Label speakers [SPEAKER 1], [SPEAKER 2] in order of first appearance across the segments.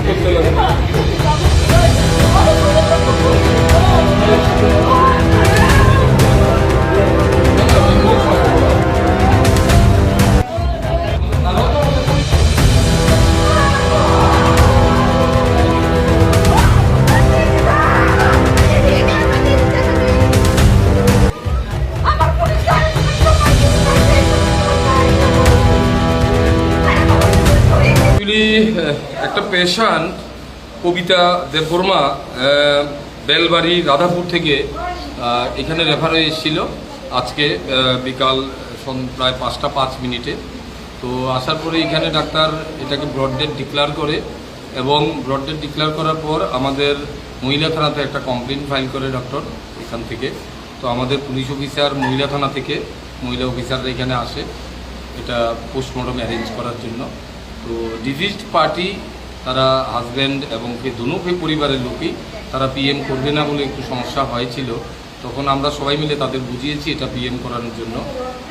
[SPEAKER 1] করতে লাগে না। একটা পেশেন্ট কবিতা দেববর্মা বেলবাড়ি রাধাপুর থেকে এখানে রেফার হয়ে এসেছিল আজকে বিকাল প্রায় 5টা 5 মিনিটে। তো আসার পরে এখানে ডাক্তার এটাকে ব্রড ডেথ ডিক্লেয়ার করে এবং ব্রড ডেথ ডিক্লেয়ার করার পর আমাদের মহিলা থানাতে একটা কমপ্লেন ফাইল করে ডক্টর এখান থেকে। তো আমাদের পুলিশ অফিসার মহিলা থানা থেকে মহিলা অফিসাররা এখানে আসে এটা পোস্টমর্টম অ্যারেঞ্জ করার জন্য। তো ডিজিজড পার্টি তারা হাজব্যান্ড এবং দুনো পরিবারের লোকই তারা পিএম করবে না বলে একটু সমস্যা হয়েছিল, তখন আমরা সবাই মিলে তাদের বুঝিয়েছি এটা পিএম করানোর জন্য।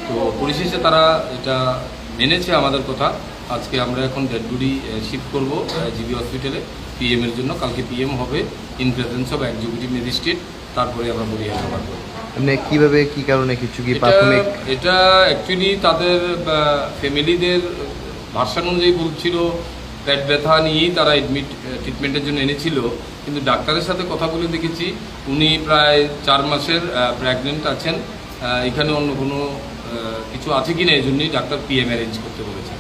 [SPEAKER 1] তো পরিশেষে তারা এটা মেনেছে আমাদের কথা। আজকে আমরা এখন ডেড বডি শিফট করব জিবি হসপিটালে পিএমের জন্য। কালকে পিএম হবে in presence of executive magistrate, তারপরে আমরা বডি হ্যান্ড ওভার করব।
[SPEAKER 2] মানে কিভাবে কি কারণে কিছু কি প্রাথমিক?
[SPEAKER 1] এটা অ্যাকচুয়ালি তাদের ফ্যামিলিদের ভার্সান অনুযায়ী বলছিল পেট ব্যথা নিয়েই তারা ট্রিটমেন্টের জন্য এনেছিল, কিন্তু ডাক্তারের সাথে কথা বলে দেখেছি উনি প্রায় 4 মাসের প্রেগনেন্ট আছেন। এখানে অন্য কোনো কিছু আছে কিনা এই জন্যই ডাক্তার পিএম অ্যারেঞ্জ করতে বলেছে।